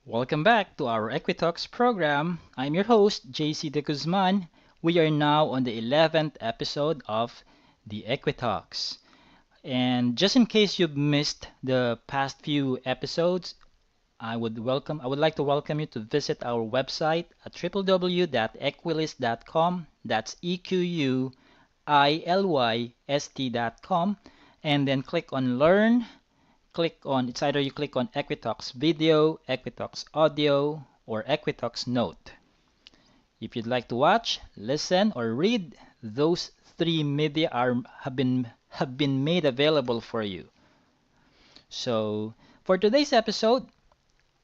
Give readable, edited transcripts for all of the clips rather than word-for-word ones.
Welcome back to our EquiTalks program. I'm your host, JC De Guzman. We are now on the 11th episode of the EquiTalks. And just in case you've missed the past few episodes, I would like to welcome you to visit our website at www.equilist.com. That's EQUILYST.com, and then click on Learn. Click on It's either you click on EquiTalks Video, EquiTalks Audio, or EquiTalks Note. If you'd like to watch, listen, or read, those three media have been made available for you. So, for today's episode,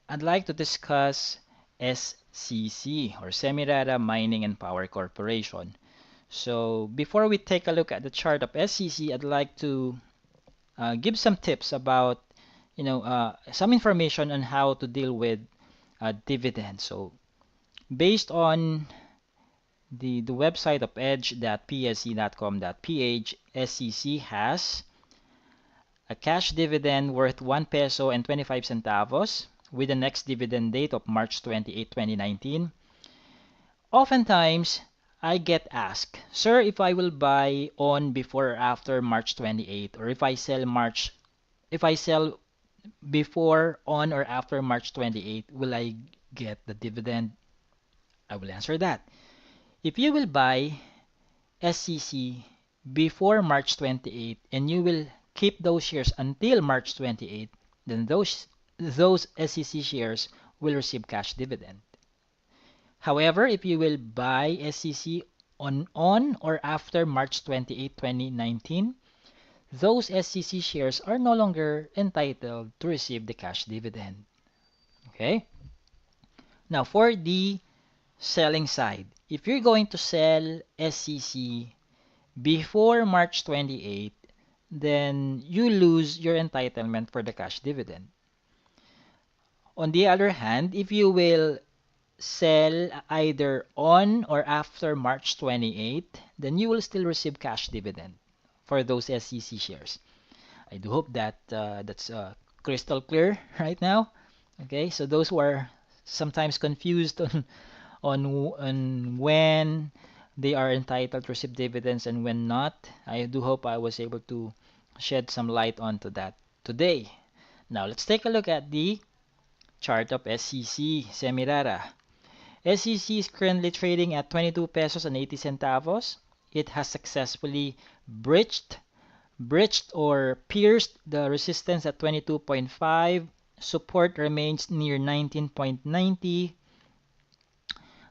I'd like to discuss SCC, or Semirara Mining and Power Corporation. So, before we take a look at the chart of SCC, I'd like to give some tips about, some information on how to deal with dividends. So, based on the website of edge.psc.com.ph, SCC has a cash dividend worth 1 peso and 25 centavos with the next dividend date of March 28, 2019. Oftentimes, I get asked, "Sir, if I will buy on before or after March 28, or if I sell before, on, or after March 28, will I get the dividend?" I will answer that. If you will buy SCC before March 28 and you will keep those shares until March 28, then those SCC shares will receive cash dividend. However, if you will buy SCC on or after March 28, 2019, those SCC shares are no longer entitled to receive the cash dividend. Okay? Now, for the selling side, if you're going to sell SCC before March 28, then you lose your entitlement for the cash dividend. On the other hand, if you will sell either on or after March 28, then you will still receive cash dividend for those SCC shares. I do hope that that's crystal clear right now. Okay, so those who are sometimes confused on when they are entitled to receive dividends and when not, I do hope I was able to shed some light onto that today. Now let's take a look at the chart of SCC Semirara. SCC is currently trading at 22 pesos and 80 centavos. It has successfully breached or pierced the resistance at 22.5. Support remains near 19.90.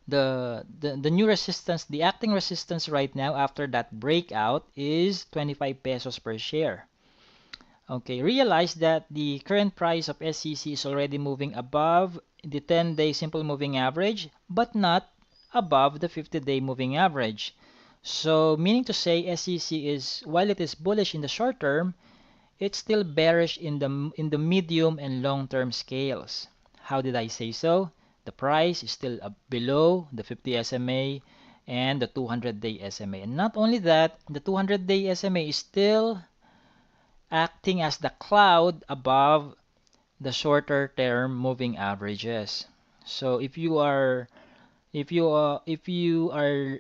The new resistance, the acting resistance right now after that breakout is 25 pesos per share. Okay, realize that the current price of SCC is already moving above the 10-day simple moving average, but not above the 50-day moving average. So, meaning to say, SCC is, while it is bullish in the short term, it's still bearish in the medium and long-term scales. How did I say so? The price is still below the 50 SMA and the 200-day SMA. And not only that, the 200-day SMA is still acting as the cloud above the shorter term moving averages. So if you are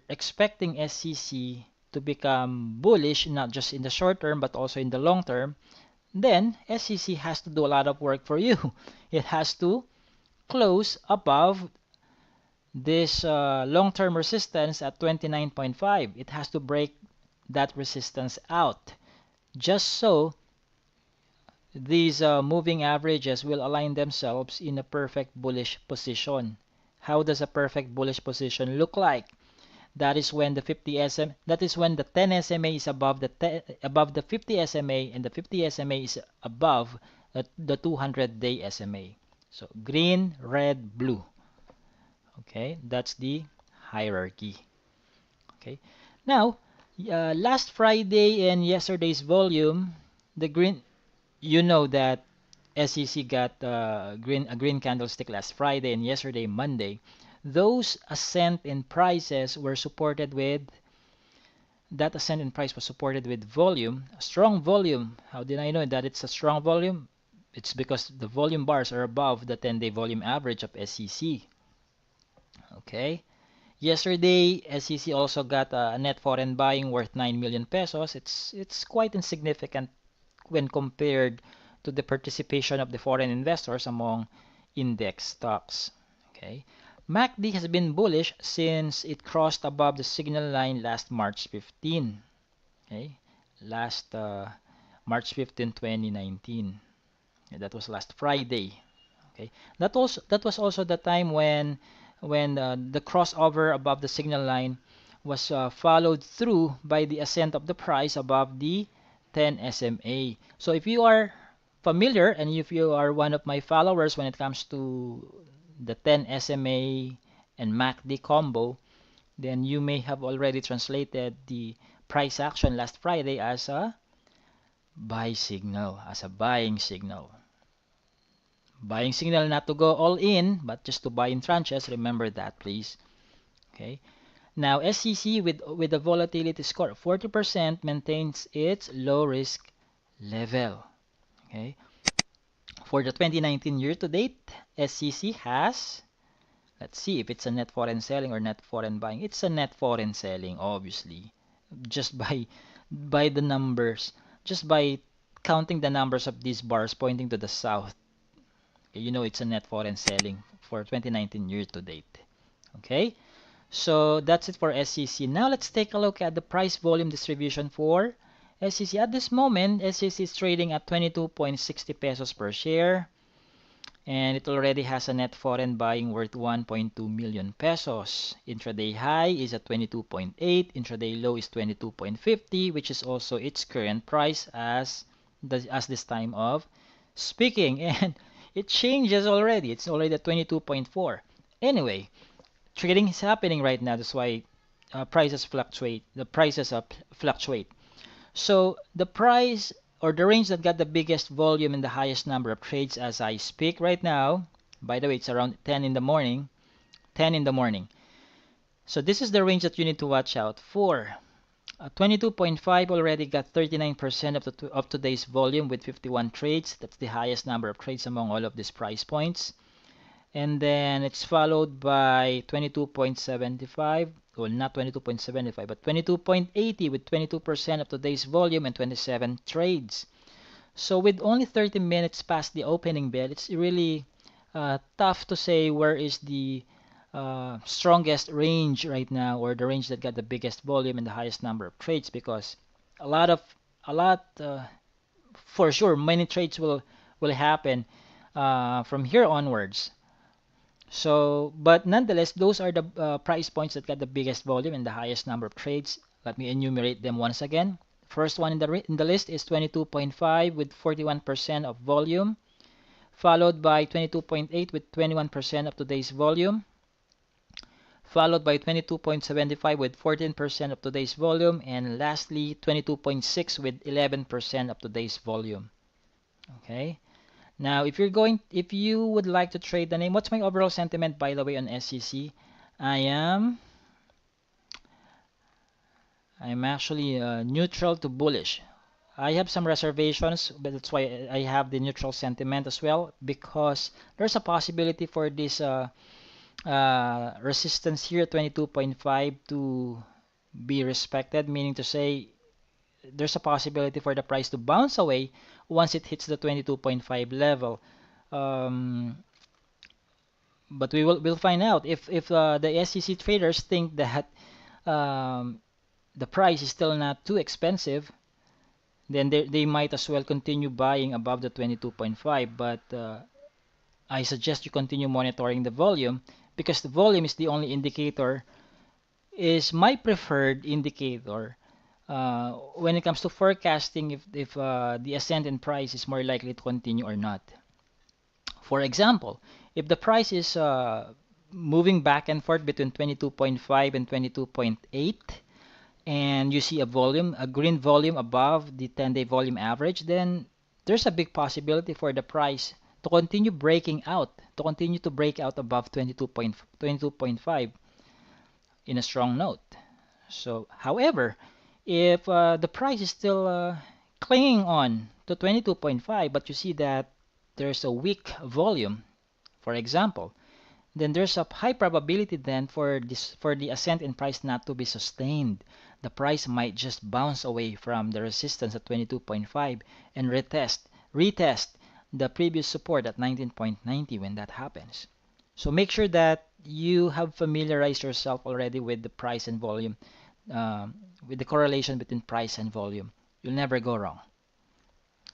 expecting SCC to become bullish not just in the short term but also in the long term, then SCC has to do a lot of work for you. It has to close above this long-term resistance at 29.5. It has to break that resistance out just so these moving averages will align themselves in a perfect bullish position. How does a perfect bullish position look like? That is when the 10 SMA is above the 50 SMA and the 50 SMA is above the 200-day SMA. So green, red, blue. Okay, that's the hierarchy. Okay. Now, last Friday and yesterday's volume, the green, you know that SEC got a green candlestick last Friday and yesterday Monday. Those ascent in prices were supported with that ascent in price was supported with volume, a strong volume. How did I know that it's a strong volume? It's because the volume bars are above the 10-day volume average of SCC. Okay. Yesterday, SCC also got a net foreign buying worth 9 million pesos. It's quite insignificant when compared to the participation of the foreign investors among index stocks. Okay. MACD has been bullish since it crossed above the signal line last March 15. Okay. Last March 15, 2019. That was last Friday. Okay, that was also the time when the crossover above the signal line was followed through by the ascent of the price above the 10 SMA. So if you are familiar and if you are one of my followers when it comes to the 10 SMA and MACD combo, then you may have already translated the price action last Friday as a buy signal, as a buying signal. Buying signal not to go all in, but just to buy in tranches. Remember that, please. Okay. Now, SCC with a volatility score of 40% maintains its low risk level. Okay. For the 2019 year to date, SCC has, let's see if it's a net foreign selling or net foreign buying. It's a net foreign selling, obviously. Just by the numbers, just by counting the numbers of these bars pointing to the south, you know it's a net foreign selling for 2019 year to date. Okay, so that's it for SCC. Now let's take a look at the price volume distribution for SCC. At this moment, SCC is trading at 22.60 pesos per share, and it already has a net foreign buying worth 1.2 million pesos. Intraday high is at 22.8, intraday low is 22.50, which is also its current price as this time of speaking. And it changes already. It's already at 22.4. Anyway, trading is happening right now. That's why prices fluctuate. The prices fluctuate. So the price or the range that got the biggest volume and the highest number of trades as I speak right now, by the way, it's around 10 in the morning. 10 in the morning. So this is the range that you need to watch out for. 22.5 already got 39% of today's volume with 51 trades. That's the highest number of trades among all of these price points. And then it's followed by 22.75, well, not 22.75, but 22.80 with 22% of today's volume and 27 trades. So with only 30 minutes past the opening bell, it's really tough to say where is the strongest range right now, or the range that got the biggest volume and the highest number of trades, because a lot for sure many trades will happen from here onwards. So, but nonetheless, those are the price points that got the biggest volume and the highest number of trades. Let me enumerate them once again. First one in the list is 22.5 with 41% of volume, followed by 22.8 with 21% of today's volume, followed by 22.75 with 14% of today's volume, and lastly 22.6 with 11% of today's volume. Okay. Now, if you would like to trade the name, what's my overall sentiment, by the way, on SCC? I'm actually neutral to bullish. I have some reservations, but that's why I have the neutral sentiment as well, because there's a possibility for this resistance here at 22.5 to be respected, meaning to say there's a possibility for the price to bounce away once it hits the 22.5 level. Um, but we'll find out if the SCC traders think that um, the price is still not too expensive, then they might as well continue buying above the 22.5. But I suggest you continue monitoring the volume, because the volume is the only indicator, is my preferred indicator when it comes to forecasting if the ascent in price is more likely to continue or not. For example, if the price is moving back and forth between 22.5 and 22.8, and you see a green volume above the 10-day volume average, then there's a big possibility for the price to continue breaking out, to continue to break out above 22.5 in a strong note. So, however, if the price is still clinging on to 22.5, but you see that there's a weak volume, for example, then there's a high probability then for the ascent in price not to be sustained. The price might just bounce away from the resistance at 22.5 and retest the previous support at 19.90 when that happens. So make sure that you have familiarized yourself already with the price and volume, um, with the correlation between price and volume. You'll never go wrong.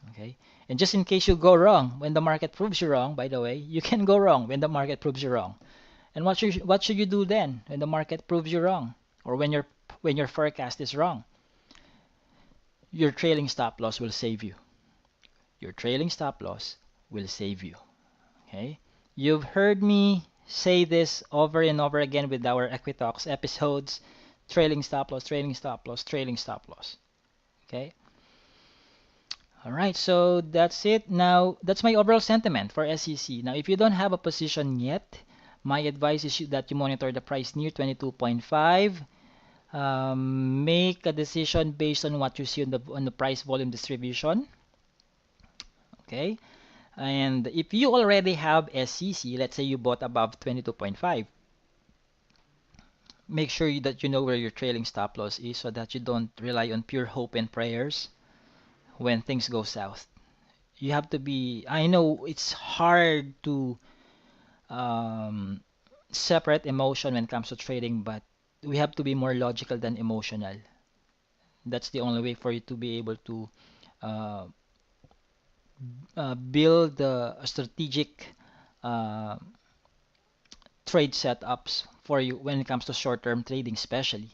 Okay? And just in case you go wrong when the market proves you wrong, by the way, you can go wrong when the market proves you wrong. And what should you do then when the market proves you wrong or when your forecast is wrong? Your trailing stop loss will save you. Your trailing stop loss will save you. Okay? You've heard me say this over and over again with our EquiTalks episodes. Trailing stop loss, trailing stop loss, trailing stop loss. Okay? All right, so that's it. Now, that's my overall sentiment for SCC. Now, if you don't have a position yet, my advice is that you monitor the price near 22.5. Make a decision based on what you see on the price volume distribution. Okay, and if you already have SCC, let's say you bought above 22.5, make sure that you know where your trailing stop loss is so that you don't rely on pure hope and prayers when things go south. You have to be, I know it's hard to um, separate emotion when it comes to trading, but we have to be more logical than emotional. That's the only way for you to be able to uh, build a strategic uh, trade setups for you when it comes to short-term trading, especially.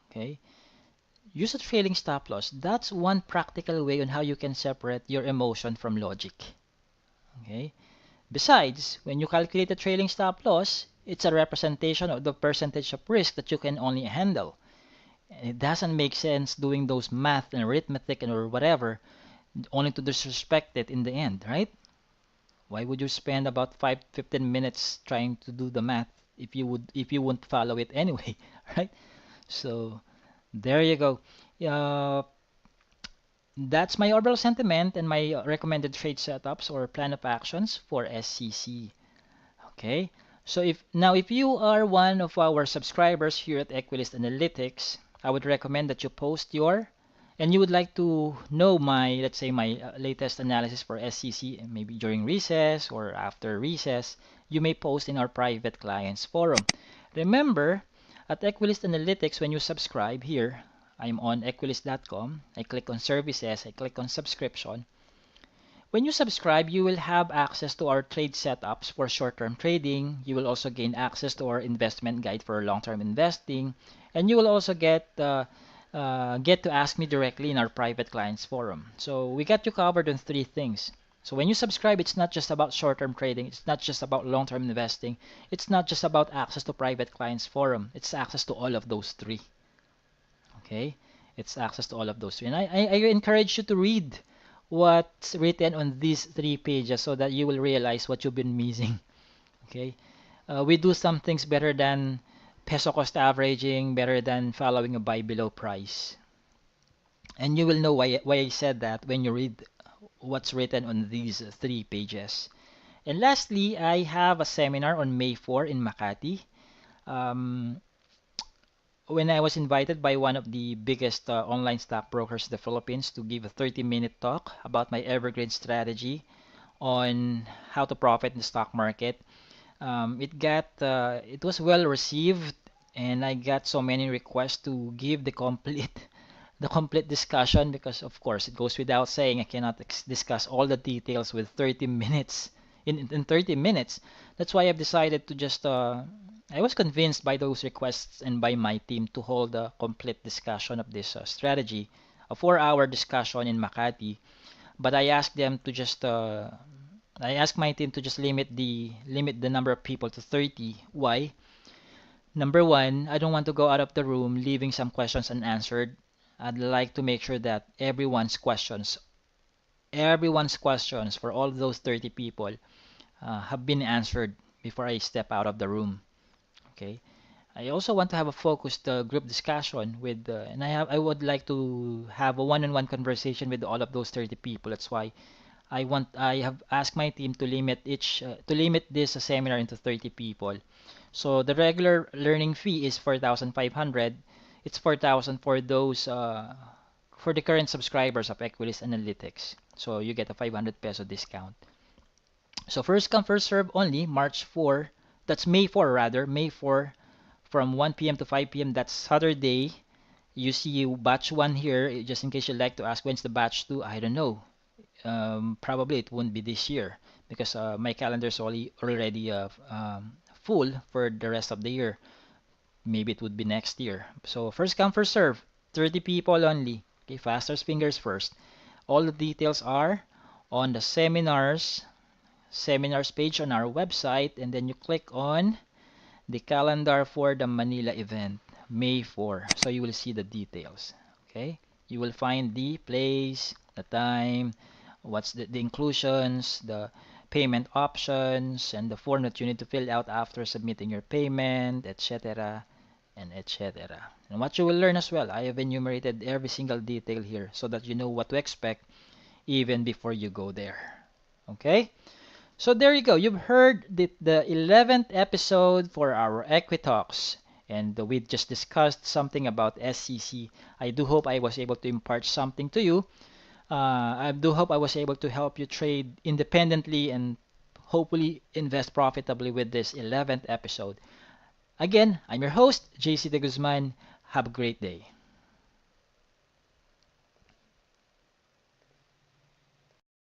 Okay, use a trailing stop loss. That's one practical way on how you can separate your emotion from logic. Okay. Besides, when you calculate the trailing stop loss, it's a representation of the percentage of risk that you can only handle. And it doesn't make sense doing those math and arithmetic and or whatever only to disrespect it in the end, right? Why would you spend about 15 minutes trying to do the math if you won't follow it anyway, right? So there you go. Uh, that's my overall sentiment and my recommended trade setups or plan of actions for SCC. Okay, so if you are one of our subscribers here at Equilist Analytics, I would recommend that you post your and you would like to know my, let's say, my latest analysis for SCC, maybe during recess or after recess, you may post in our private clients forum. Remember, at Equilist Analytics, when you subscribe here, I'm on equilist.com. I click on services, I click on subscription. When you subscribe, you will have access to our trade setups for short-term trading. You will also gain access to our investment guide for long-term investing, and you will also get to ask me directly in our private clients forum. So we got you covered on three things. So when you subscribe, it's not just about short-term trading. It's not just about long-term investing. It's not just about access to private clients forum. It's access to all of those three. Okay, it's access to all of those three. And I encourage you to read what's written on these 3 pages so that you will realize what you've been missing. Okay, we do some things better than peso cost averaging, better than following a buy below price. And you will know why I said that when you read what's written on these 3 pages. And lastly, I have a seminar on May 4 in Makati. Um, when I was invited by one of the biggest online stockbrokers in the Philippines to give a 30-minute talk about my evergreen strategy on how to profit in the stock market. It was well received, and I got so many requests to give the complete the complete discussion because of course it goes without saying I cannot discuss all the details with 30 minutes in 30 minutes. That's why I've decided to just I was convinced by those requests and by my team to hold a complete discussion of this strategy, a 4-hour discussion in Makati. But I asked them to just I asked my team to just limit the number of people to 30. Why? Number one, I don't want to go out of the room leaving some questions unanswered. I'd like to make sure that everyone's questions for all those 30 people have been answered before I step out of the room. Okay. I also want to have a focused group discussion with, and I would like to have a one-on-one conversation with all of those 30 people. That's why I have asked my team to limit this seminar into 30 people. So the regular learning fee is 4,500. It's 4,000 for those for the current subscribers of Equilist Analytics. So you get a 500 peso discount. So first come first serve only, March 4. That's May 4 rather, May 4 from 1 p.m. to 5 p.m. That's Saturday. You see batch 1 here, just in case you'd like to ask when's the batch 2, I don't know. Probably it won't be this year because my calendar is already full for the rest of the year. Maybe it would be next year. So first come first serve, 30 people only. Okay, fastest fingers first. All the details are on the seminars page on our website, and then you click on the calendar for the Manila event, May 4. So you will see the details. Okay, you will find the place, the time, what's the inclusions, the payment options, and the form that you need to fill out after submitting your payment, etc. and etc. And what you will learn as well, I have enumerated every single detail here so that you know what to expect even before you go there. Okay? So there you go. You've heard the 11th episode for our EquiTalks. And we just discussed something about SCC. I do hope I was able to impart something to you. I do hope I was able to help you trade independently and hopefully invest profitably with this 11th episode. Again, I'm your host, JC De Guzman. Have a great day.